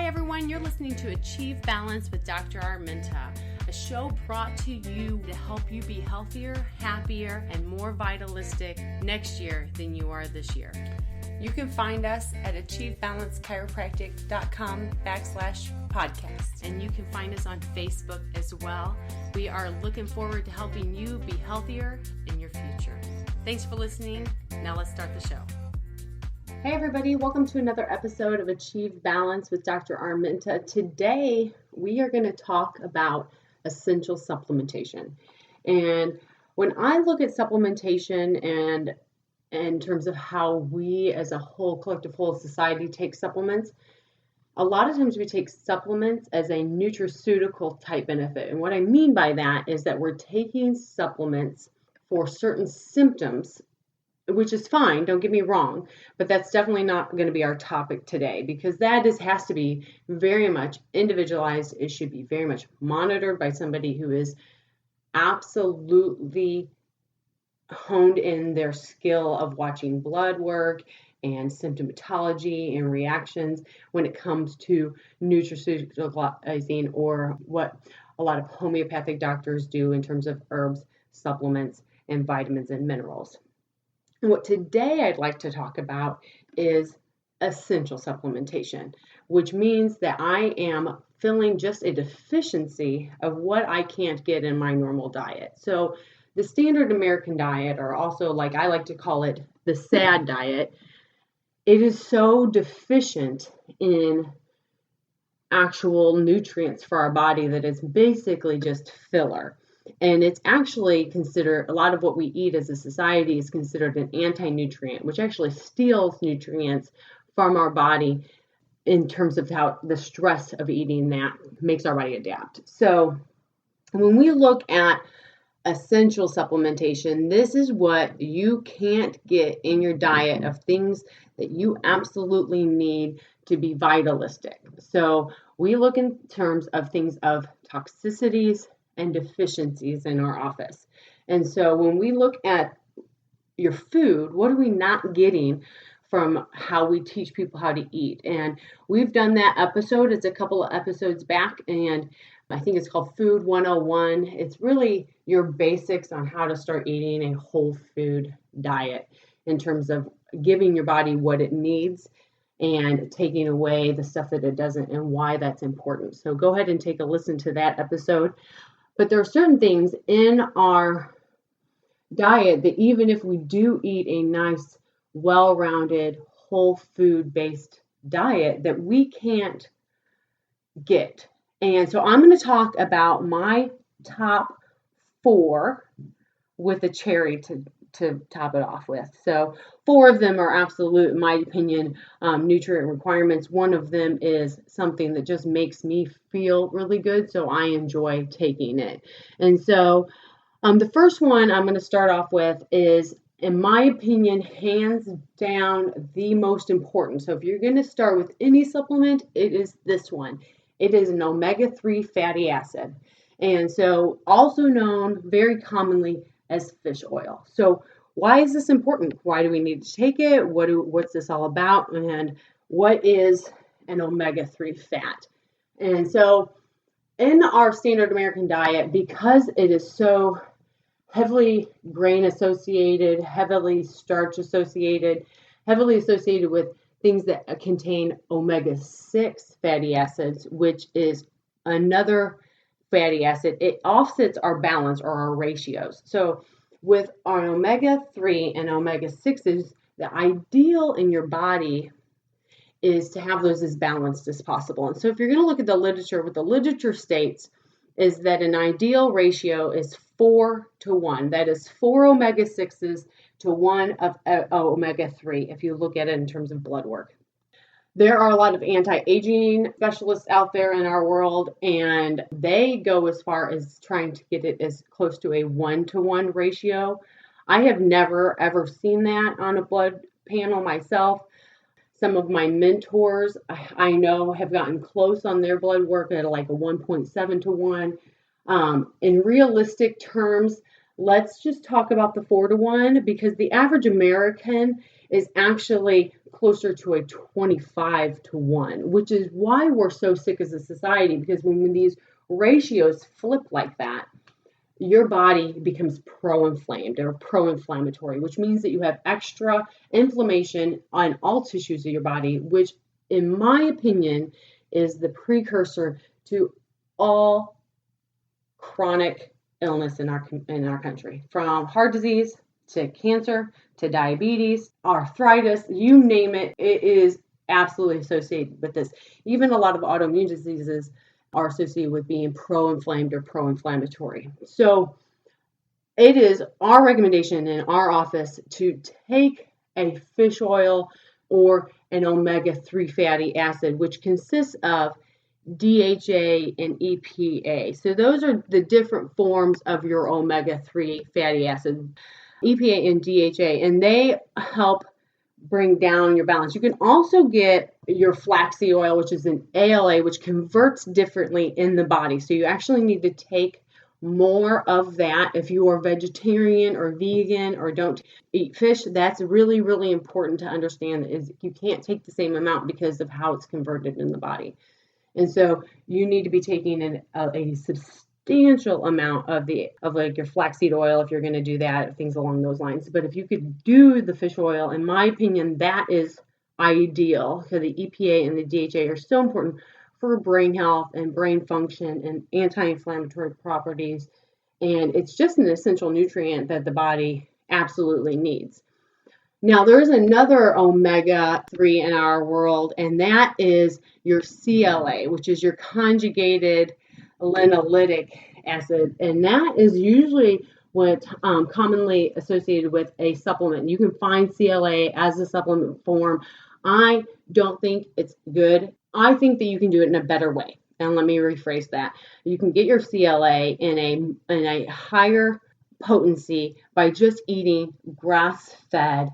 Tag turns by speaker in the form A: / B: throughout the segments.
A: Hi everyone, you're listening to Achieve Balance with Dr. Arminta, a show brought to you to help you be healthier, happier, and more vitalistic next year than you are this year. You can find us at achievebalancechiropractic.com/podcast. And you can find us on Facebook as well. We are looking forward to helping you be healthier in your future. Thanks for listening. Now let's start the show. Hey everybody, welcome to another episode of Achieve Balance with Dr. Arminta. Today we are going to talk about essential supplementation. And when I look at supplementation and in terms of how we as a whole collective whole society take supplements, a lot of times we take supplements as a nutraceutical type benefit. And what I mean by that is that we're taking supplements for certain symptoms, which is fine, don't get me wrong, but that's definitely not going to be our topic today, because that has to be very much individualized. It should be very much monitored by somebody who is absolutely honed in their skill of watching blood work and symptomatology and reactions when it comes to nutraceuticalizing, or what a lot of homeopathic doctors do in terms of herbs, supplements, and vitamins and minerals. And what today I'd like to talk about is essential supplementation, which means that I am filling just a deficiency of what I can't get in my normal diet. So the standard American diet, or also like I like to call it the SAD diet, it is so deficient in actual nutrients for our body that it's basically just filler. And it's actually considered, a lot of what we eat as a society is considered an anti-nutrient, which actually steals nutrients from our body in terms of how the stress of eating that makes our body adapt. So when we look at essential supplementation, this is what you can't get in your diet of things that you absolutely need to be vitalistic. So we look in terms of things of toxicities and deficiencies in our office. And so when we look at your food, what are we not getting from how we teach people how to eat? And we've done that episode. It's a couple of episodes back, and I think it's called Food 101. It's really your basics on how to start eating a whole food diet in terms of giving your body what it needs and taking away the stuff that it doesn't, and why that's important. So go ahead and take a listen to that episode. But there are certain things in our diet that even if we do eat a nice, well-rounded, whole food-based diet, that we can't get. And so I'm going to talk about my top 4 with a cherry to top it off with. So 4 of them are absolute, in my opinion, nutrient requirements. One of them is something that just makes me feel really good, so I enjoy taking it. And so the first one I'm going to start off with is, in my opinion, hands down the most important. So if you're going to start with any supplement, it is this one. It is an omega-3 fatty acid. And so also known very commonly as fish oil. So why is this important? Why do we need to take it? What's this all about? And what is an omega-3 fat? And so in our standard American diet, because it is so heavily grain associated, heavily starch associated, heavily associated with things that contain omega-6 fatty acids, which is another fatty acid, it offsets our balance or our ratios. So with our omega-3 and omega-6s, the ideal in your body is to have those as balanced as possible. And so if you're going to look at the literature, what the literature states is that an ideal ratio is 4-to-1. That is 4 omega-6s to 1 of omega-3, if you look at it in terms of blood work. There are a lot of anti-aging specialists out there in our world, and they go as far as trying to get it as close to a 1-to-1 ratio. I have never, ever seen that on a blood panel myself. Some of my mentors I know have gotten close on their blood work at like a 1.7-to-1. In realistic terms, let's just talk about the 4-to-1, because the average American is actually closer to a 25-1, which is why we're so sick as a society, because when these ratios flip like that, your body becomes pro-inflamed or pro-inflammatory, which means that you have extra inflammation on all tissues of your body, which, in my opinion, is the precursor to all chronic illness in our country, from heart disease to cancer to diabetes, arthritis, you name it. It is absolutely associated with this. Even a lot of autoimmune diseases are associated with being pro-inflamed or pro-inflammatory. So it is our recommendation in our office to take a fish oil or an omega-3 fatty acid, which consists of DHA and EPA. So those are the different forms of your omega-3 fatty acid, EPA and DHA, and they help bring down your balance. You can also get your flaxseed oil, which is an ALA, which converts differently in the body. So you actually need to take more of that. If you are vegetarian or vegan or don't eat fish, that's really, really important to understand, is you can't take the same amount because of how it's converted in the body. And so you need to be taking a substantial amount of like your flaxseed oil if you're going to do that, things along those lines. But if you could do the fish oil, in my opinion, that is ideal, because the EPA and the DHA are so important for brain health and brain function and anti-inflammatory properties. And it's just an essential nutrient that the body absolutely needs. Now, there's another omega-3 in our world, and that is your CLA, which is your conjugated linoleic acid. And that is usually what's commonly associated with a supplement. You can find CLA as a supplement form. I don't think it's good. I think that you can do it in a better way. And let me rephrase that. You can get your CLA in a higher potency by just eating grass-fed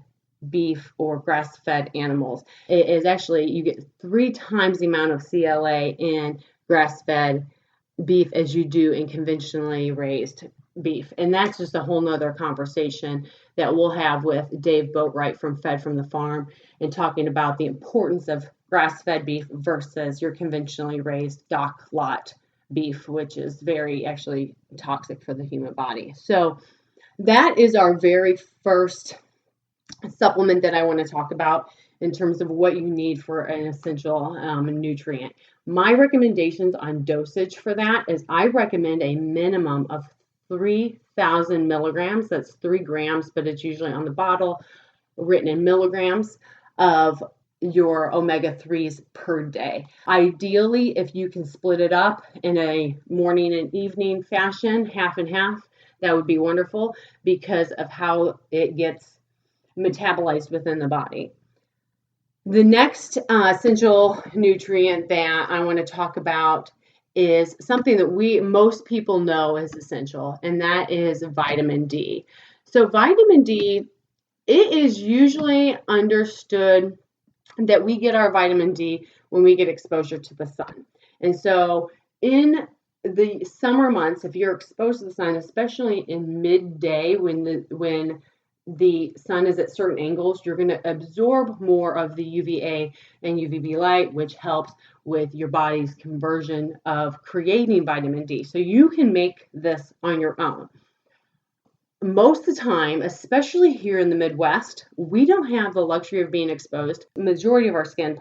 A: beef or grass-fed animals. It is actually, you get 3 times the amount of CLA in grass-fed beef as you do in conventionally raised beef. And that's just a whole nother conversation that we'll have with Dave Boatwright from Fed from the Farm, and talking about the importance of grass-fed beef versus your conventionally raised dock lot beef, which is very actually toxic for the human body. So that is our very first supplement that I want to talk about in terms of what you need for an essential nutrient. My recommendations on dosage for that is I recommend a minimum of 3,000 milligrams. That's 3 grams, but it's usually on the bottle written in milligrams of your omega-3s per day. Ideally, if you can split it up in a morning and evening fashion, half and half, that would be wonderful, because of how it gets metabolized within the body. The next essential nutrient that I want to talk about is something that most people know is essential, and that is vitamin D. So vitamin D, it is usually understood that we get our vitamin D when we get exposure to the sun. And so in the summer months, if you're exposed to the sun, especially in midday when the sun is at certain angles, you're going to absorb more of the UVA and UVB light, which helps with your body's conversion of creating vitamin D. So you can make this on your own. Most of the time, especially here in the Midwest, we don't have the luxury of being exposed, the majority of our skin,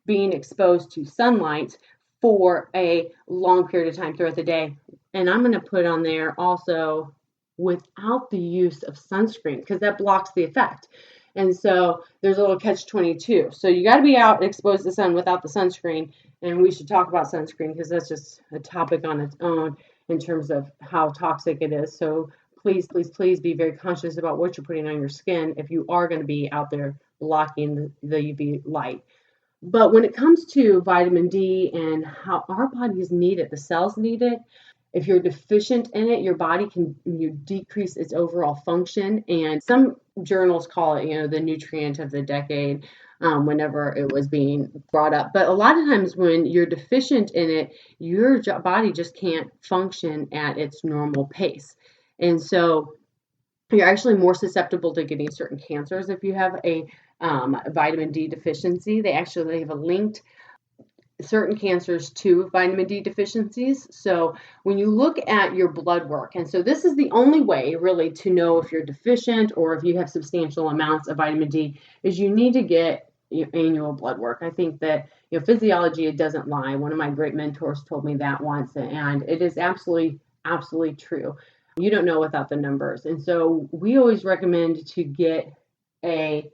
A: being exposed to sunlight for a long period of time throughout the day. And I'm going to put on there also without the use of sunscreen, because that blocks the effect. And so there's a little catch-22. So you got to be out exposed to the sun without the sunscreen. And we should talk about sunscreen, because that's just a topic on its own in terms of how toxic it is. So please, please, please be very conscious about what you're putting on your skin if you are going to be out there blocking the UV light. But when it comes to vitamin D and how our bodies need it, the cells need it, if you're deficient in it, your body can decrease its overall function. And some journals call it, the nutrient of the decade, whenever it was being brought up. But a lot of times when you're deficient in it, your body just can't function at its normal pace. And so you're actually more susceptible to getting certain cancers if you have a vitamin D deficiency. They actually have linked certain cancers to vitamin D deficiencies. So when you look at your blood work, and so this is the only way really to know if you're deficient or if you have substantial amounts of vitamin D, is you need to get your annual blood work. I think that physiology, it doesn't lie. One of my great mentors told me that once, and it is absolutely true. You don't know without the numbers. And so we always recommend to get a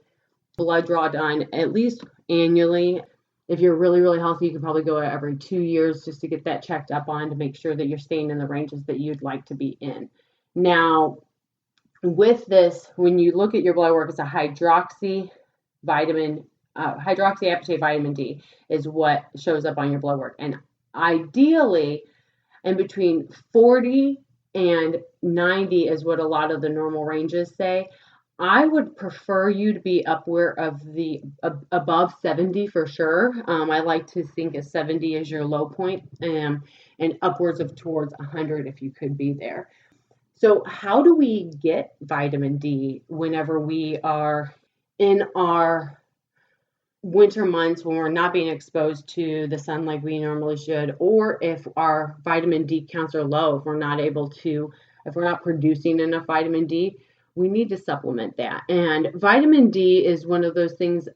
A: blood draw done at least annually. If you're really healthy, you can probably go every 2 years just to get that checked up on to make sure that you're staying in the ranges that you'd like to be in. Now, with this, when you look at your blood work, it's a hydroxyapatite vitamin D is what shows up on your blood work. And ideally, in between 40 and 90 is what a lot of the normal ranges say. I would prefer you to be upward of the above 70 for sure. I like to think of 70 as your low point, and upwards of towards 100 if you could be there. So how do we get vitamin D whenever we are in our winter months when we're not being exposed to the sun like we normally should, or if our vitamin D counts are low, if we're not producing enough vitamin D? We need to supplement that. And vitamin D is one of those things.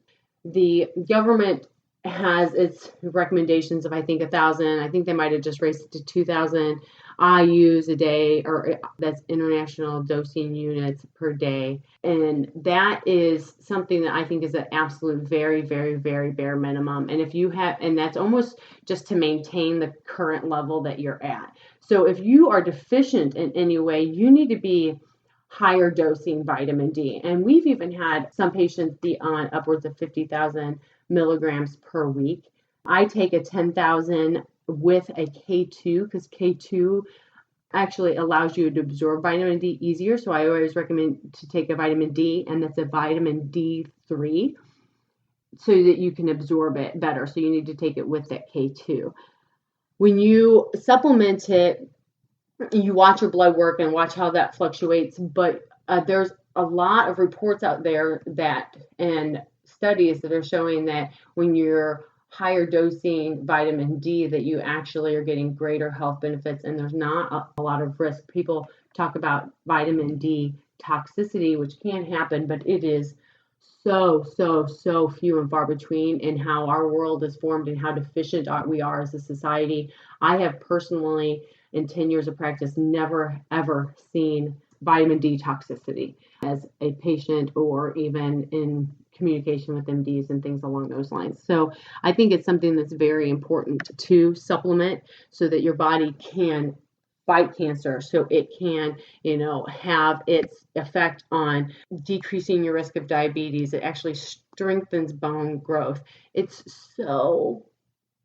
A: The government has its recommendations of, I think, 1,000. I think they might have just raised it to 2,000 IUs a day, or that's international dosing units per day. And that is something that I think is an absolute very bare minimum. And if you have, and that's almost just to maintain the current level that you're at. So if you are deficient in any way, you need to be higher dosing vitamin D. And we've even had some patients be on upwards of 50,000 milligrams per week. I take a 10,000 with a K2 because K2 actually allows you to absorb vitamin D easier. So I always recommend to take a vitamin D, and that's a vitamin D3 so that you can absorb it better. So you need to take it with that K2. When you supplement it, you watch your blood work and watch how that fluctuates, but there's a lot of reports out there and studies that are showing that when you're higher dosing vitamin D, that you actually are getting greater health benefits, and there's not a lot of risk. People talk about vitamin D toxicity, which can happen, but it is so few and far between in how our world is formed and how deficient we are as a society. I have personally, in 10 years of practice, never ever seen vitamin D toxicity as a patient or even in communication with MDs and things along those lines. So I think it's something that's very important to supplement so that your body can fight cancer, so it can, have its effect on decreasing your risk of diabetes. It actually strengthens bone growth. It's so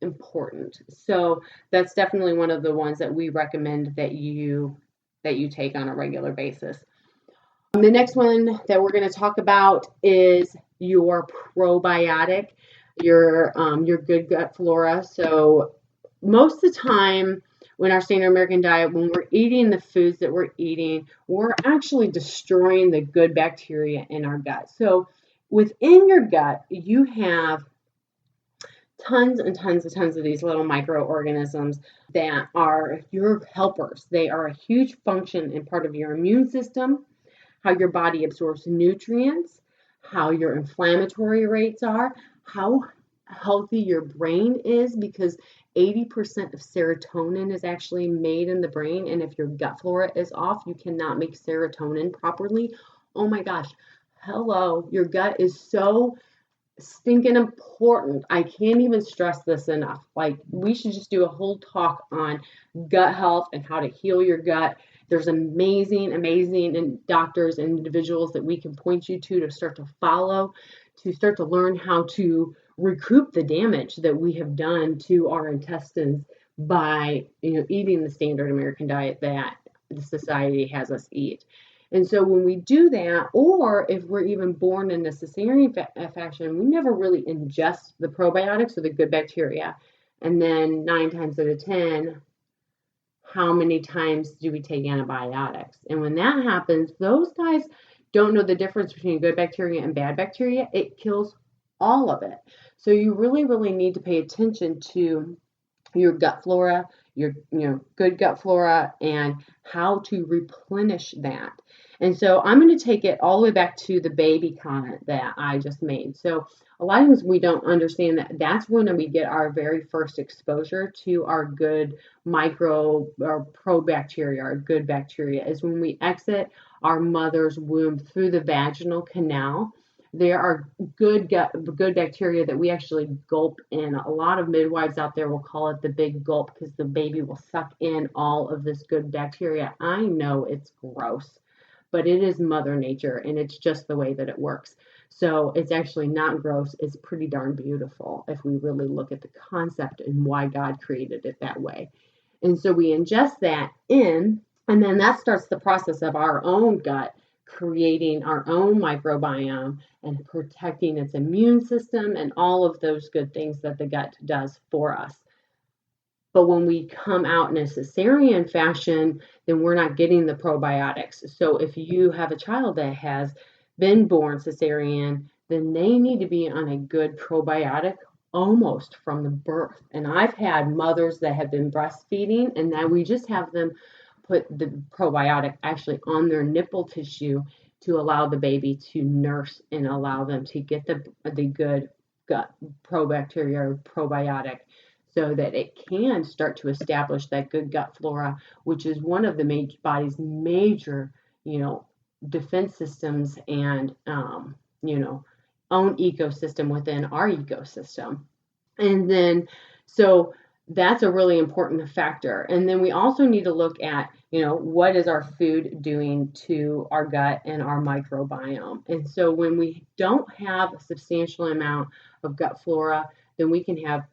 A: important. So that's definitely one of the ones that we recommend that you take on a regular basis. The next one that we're going to talk about is your probiotic, your good gut flora. So most of the time when our standard American diet, when we're eating the foods that we're eating, we're actually destroying the good bacteria in our gut. So within your gut, you have tons of these little microorganisms that are your helpers. They are a huge function in part of your immune system, how your body absorbs nutrients, how your inflammatory rates are, how healthy your brain is, because 80% of serotonin is actually made in the brain. And if your gut flora is off, you cannot make serotonin properly. Oh my gosh. Hello. Your gut is so stinking important. I can't even stress this enough. Like, we should just do a whole talk on gut health and how to heal your gut. There's amazing doctors and individuals that we can point you to start to follow, to start to learn how to recoup the damage that we have done to our intestines by, eating the standard American diet that the society has us eat. And so when we do that, or if we're even born in a cesarean fashion, we never really ingest the probiotics or the good bacteria. And then 9 times out of 10, how many times do we take antibiotics? And when that happens, those guys don't know the difference between good bacteria and bad bacteria, it kills all of it. So you really, really need to pay attention to your gut flora, your good gut flora, and how to replenish that. And so I'm going to take it all the way back to the baby comment that I just made. So a lot of times we don't understand that that's when we get our very first exposure to our good micro or probacteria, our good bacteria, is when we exit our mother's womb through the vaginal canal. There are good bacteria that we actually gulp in. A lot of midwives out there will call it the big gulp because the baby will suck in all of this good bacteria. I know it's gross, but it is Mother Nature, and it's just the way that it works. So it's actually not gross. It's pretty darn beautiful if we really look at the concept and why God created it that way. And so we ingest that in, and then that starts the process of our own gut creating our own microbiome and protecting its immune system and all of those good things that the gut does for us. But when we come out in a cesarean fashion, then we're not getting the probiotics. So if you have a child that has been born cesarean, then they need to be on a good probiotic almost from the birth. And I've had mothers that have been breastfeeding, and now we just have them put the probiotic actually on their nipple tissue to allow the baby to nurse and allow them to get the good gut probacteria or probiotic, so that it can start to establish that good gut flora, which is one of the body's major, defense systems and, own ecosystem within our ecosystem. And then, so that's a really important factor. And then we also need to look at, what is our food doing to our gut and our microbiome. And so when we don't have a substantial amount of gut flora, then we can have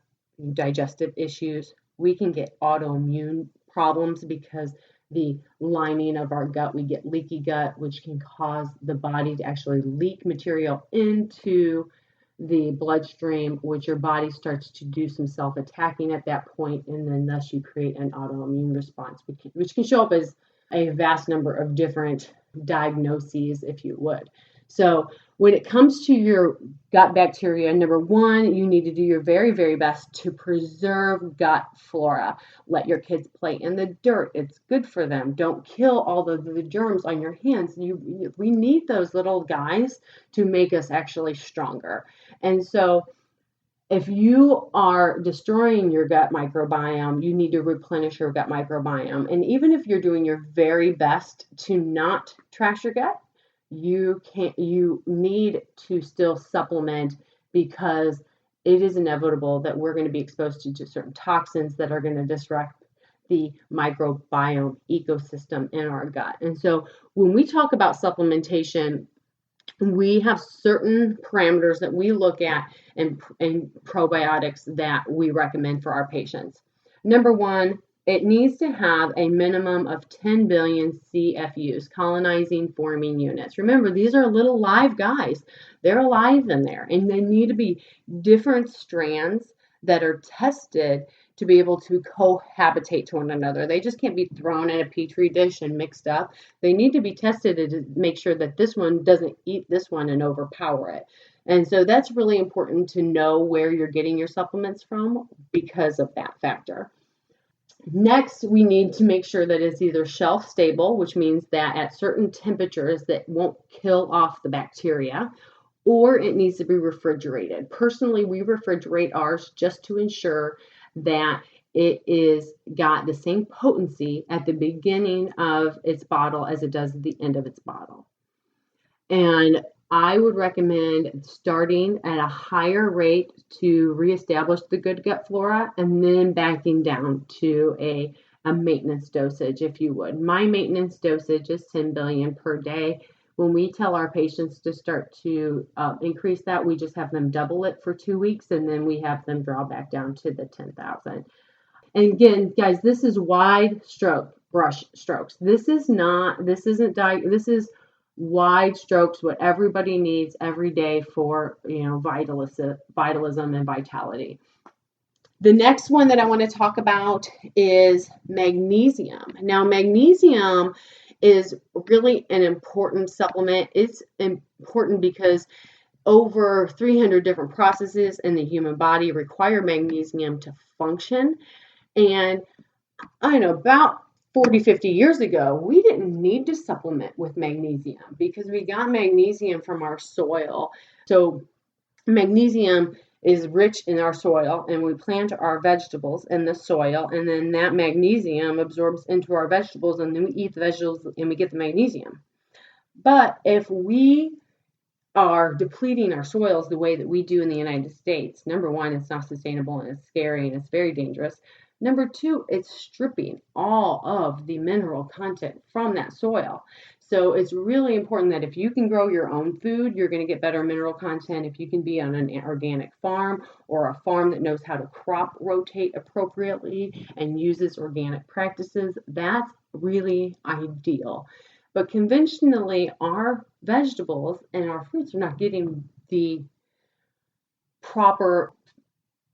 A: digestive issues. We can get autoimmune problems because the lining of our gut, we get leaky gut, which can cause the body to actually leak material into the bloodstream, which your body starts to do some self-attacking at that point, and then thus you create an autoimmune response, which can show up as a vast number of different diagnoses, if you would. So when it comes to your gut bacteria, number one, you need to do your very, very best to preserve gut flora. Let your kids play in the dirt. It's good for them. Don't kill all of the germs on your hands. We need those little guys to make us actually stronger. And so if you are destroying your gut microbiome, you need to replenish your gut microbiome. And even if you're doing your very best to not trash your gut, you need to still supplement, because it is inevitable that we're going to be exposed to certain toxins that are going to disrupt the microbiome ecosystem in our gut. And so when we talk about supplementation, we have certain parameters that we look at and probiotics that we recommend for our patients. Number one, it needs to have a minimum of 10 billion CFUs, colonizing forming units. Remember, these are little live guys. They're alive in there, and they need to be different strands that are tested to be able to cohabitate to one another. They just can't be thrown in a petri dish and mixed up. They need to be tested to make sure that this one doesn't eat this one and overpower it. And so that's really important to know where you're getting your supplements from because of that factor. Next, we need to make sure that it's either shelf stable, which means that at certain temperatures that won't kill off the bacteria, or it needs to be refrigerated. Personally, we refrigerate ours just to ensure that it is got the same potency at the beginning of its bottle as it does at the end of its bottle. And I would recommend starting at a higher rate to reestablish the good gut flora, and then backing down to a maintenance dosage, if you would. My maintenance dosage is 10 billion per day. When we tell our patients to start to increase that, we just have them double it for 2 weeks, and then we have them draw back down to the 10,000. And again, guys, this is wide brush strokes. This is wide strokes, what everybody needs every day for, vitalism and vitality. The next one that I want to talk about is magnesium. Now, magnesium is really an important supplement. It's important because over 300 different processes in the human body require magnesium to function. And I know about 40, 50 years ago, we didn't need to supplement with magnesium because we got magnesium from our soil. So magnesium is rich in our soil, and we plant our vegetables in the soil, and then that magnesium absorbs into our vegetables, and then we eat the vegetables and we get the magnesium. But if we are depleting our soils the way that we do in the United States, number one, it's not sustainable and it's scary and it's very dangerous. Number two, it's stripping all of the mineral content from that soil. So it's really important that if you can grow your own food, you're going to get better mineral content. If you can be on an organic farm or a farm that knows how to crop rotate appropriately and uses organic practices, that's really ideal. But conventionally, our vegetables and our fruits are not getting the proper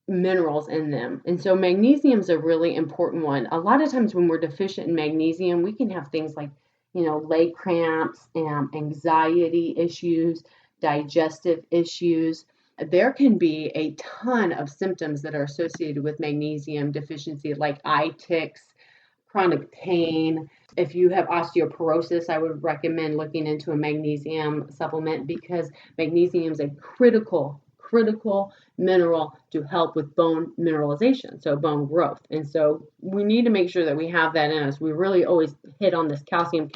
A: minerals in them. And so magnesium is a really important one. A lot of times when we're deficient in magnesium, we can have things like, leg cramps, anxiety issues, digestive issues. There can be a ton of symptoms that are associated with magnesium deficiency, like eye ticks, chronic pain. If you have osteoporosis, I would recommend looking into a magnesium supplement because magnesium is a critical mineral to help with bone mineralization, so bone growth. And so we need to make sure that we have that in us. We really always hit on this calcium.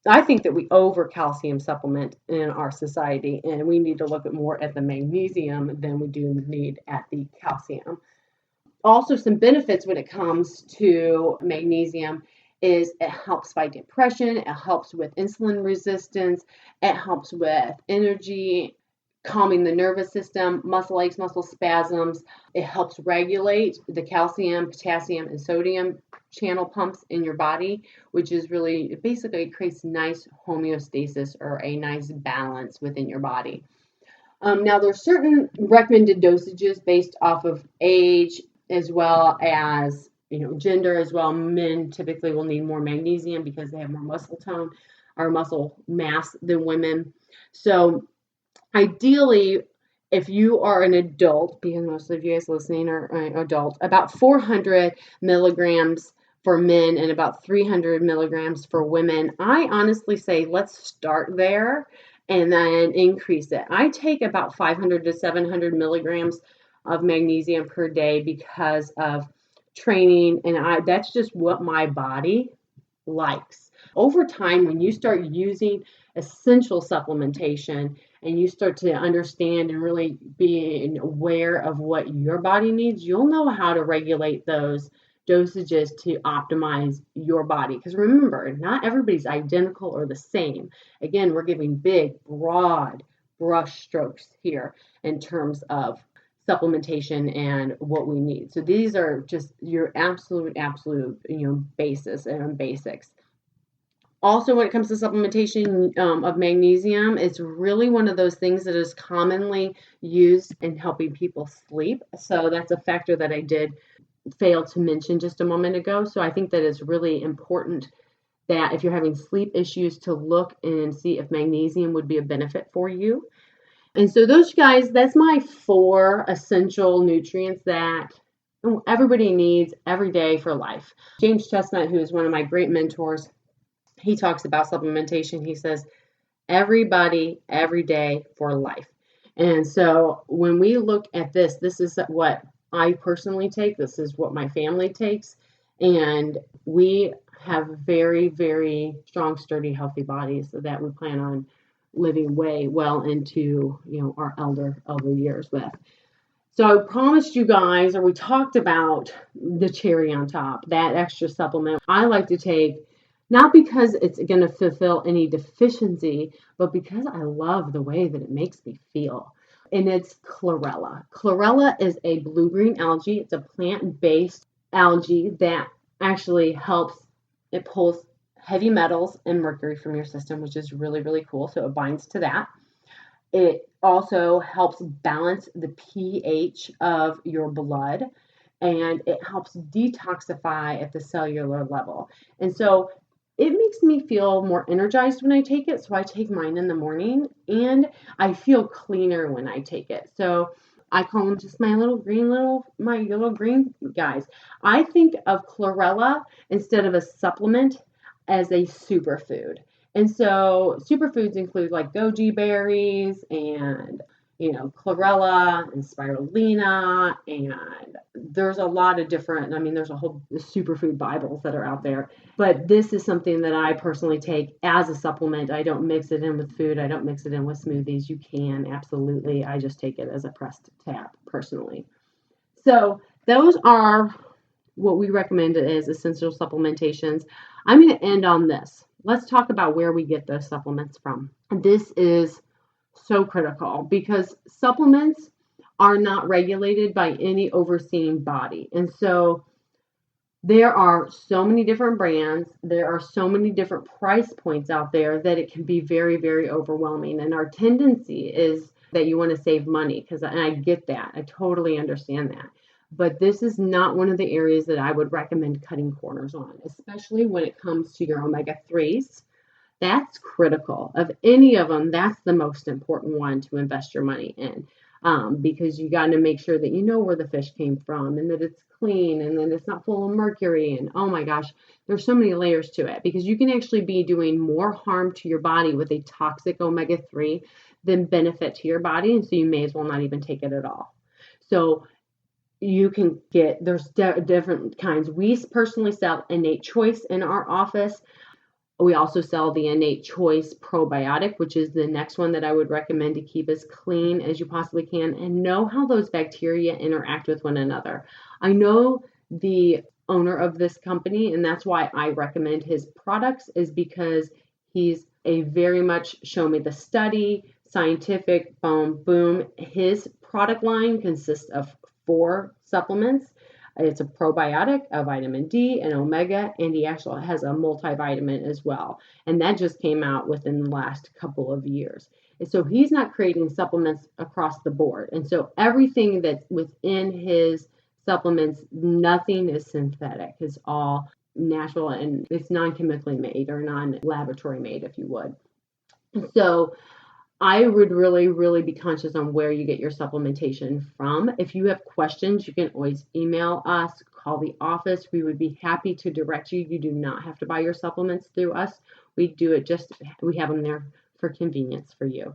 A: I think that we over calcium supplement in our society, and we need to look at more at the magnesium than we do need at the calcium. Also, some benefits when it comes to magnesium is it helps fight depression, it helps with insulin resistance, it helps with energy, calming the nervous system, muscle aches, muscle spasms. It helps regulate the calcium, potassium, and sodium channel pumps in your body, which is really, basically it creates nice homeostasis or a nice balance within your body. Now, there's certain recommended dosages based off of age as well as gender as well. Men typically will need more magnesium because they have more muscle tone or muscle mass than women. So ideally, if you are an adult, because most of you guys listening are adult, about 400 milligrams for men and about 300 milligrams for women. I honestly say let's start there and then increase it. I take about 500 to 700 milligrams of magnesium per day because of training, and that's just what my body likes. Over time, when you start using essential supplementation and you start to understand and really be aware of what your body needs, you'll know how to regulate those dosages to optimize your body. Because remember, not everybody's identical or the same. Again, we're giving big, broad brush strokes here in terms of supplementation and what we need. So these are just your absolute basis and basics. Also, when it comes to supplementation of magnesium, it's really one of those things that is commonly used in helping people sleep. So that's a factor that I did fail to mention just a moment ago. So I think that it's really important that if you're having sleep issues to look and see if magnesium would be a benefit for you. And so those guys, that's my 4 essential nutrients that everybody needs every day for life. James Chestnut, who is one of my great mentors, he talks about supplementation. He says, everybody, every day for life. And so when we look at this is what I personally take. This is what my family takes. And we have very, very strong, sturdy, healthy bodies that we plan on living way well into our elder years with. So I promised you guys, or we talked about the cherry on top, that extra supplement I like to take, not because it's going to fulfill any deficiency, but because I love the way that it makes me feel. And it's chlorella. Chlorella is a blue-green algae. It's a plant-based algae that actually helps, it pulls heavy metals and mercury from your system, which is really, really cool. So it binds to that. It also helps balance the pH of your blood. and it helps detoxify at the cellular level. And so it makes me feel more energized when I take it. So I take mine in the morning and I feel cleaner when I take it. So I call them just my little green guys. I think of chlorella instead of a supplement as a superfood. And so superfoods include like goji berries and chlorella and spirulina, and there's a lot of different, there's a whole superfood Bibles that are out there. But this is something that I personally take as a supplement. I don't mix it in with food. I don't mix it in with smoothies. You can, absolutely. I just take it as a pressed tap personally. So those are what we recommend as essential supplementations. I'm going to end on this. Let's talk about where we get those supplements from. This is so critical because supplements are not regulated by any overseeing body. And so there are so many different brands, there are so many different price points out there that it can be very, very overwhelming. And our tendency is that you want to save money, and I get that. I totally understand that. But this is not one of the areas that I would recommend cutting corners on, especially when it comes to your omega-3s. That's critical. Of any of them, that's the most important one to invest your money in, because you got to make sure that you know where the fish came from and that it's clean and that it's not full of mercury. And oh my gosh, there's so many layers to it, because you can actually be doing more harm to your body with a toxic omega-3 than benefit to your body. And so you may as well not even take it at all. So you can get, there's different kinds. We personally sell Innate Choice in our office. We also sell the Innate Choice Probiotic, which is the next one that I would recommend to keep as clean as you possibly can and know how those bacteria interact with one another. I know the owner of this company, and that's why I recommend his products, is because he's a very much show me the study, scientific, boom. His product line consists of 4 supplements. It's a probiotic, a vitamin D, an omega, and he actually has a multivitamin as well. And that just came out within the last couple of years. And so he's not creating supplements across the board. And so everything that's within his supplements, nothing is synthetic. It's all natural and it's non-chemically made or non-laboratory made, if you would. So I would really, really be conscious on where you get your supplementation from. If you have questions, you can always email us, call the office. We would be happy to direct you. You do not have to buy your supplements through us. We have them there for convenience for you.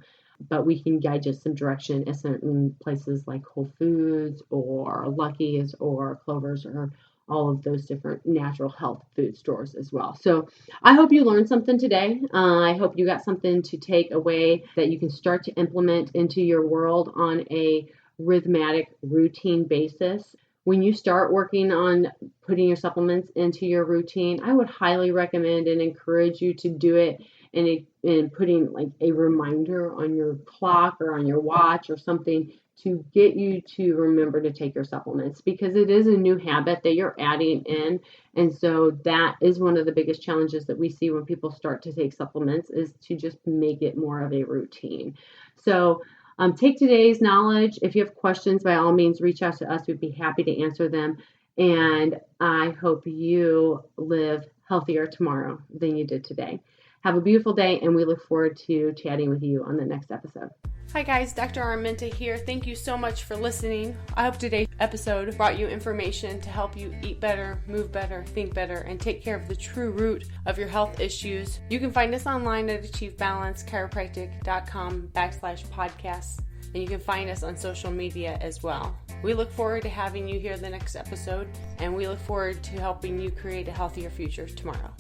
A: But we can guide you some direction in certain places like Whole Foods or Lucky's or Clover's or all of those different natural health food stores as well. So I hope you learned something today. I hope you got something to take away that you can start to implement into your world on a rhythmic, routine basis. When you start working on putting your supplements into your routine, I would highly recommend and encourage you to do it and putting like a reminder on your clock or on your watch or something to get you to remember to take your supplements, because it is a new habit that you're adding in. And so that is one of the biggest challenges that we see when people start to take supplements, is to just make it more of a routine. So take today's knowledge. If you have questions, by all means, reach out to us. We'd be happy to answer them. And I hope you live healthier tomorrow than you did today. Have a beautiful day, and we look forward to chatting with you on the next episode.
B: Hi guys, Dr. Arminta here. Thank you so much for listening. I hope today's episode brought you information to help you eat better, move better, think better, and take care of the true root of your health issues. You can find us online at achievebalancechiropractic.com/podcasts, and you can find us on social media as well. We look forward to having you here the next episode, and we look forward to helping you create a healthier future tomorrow.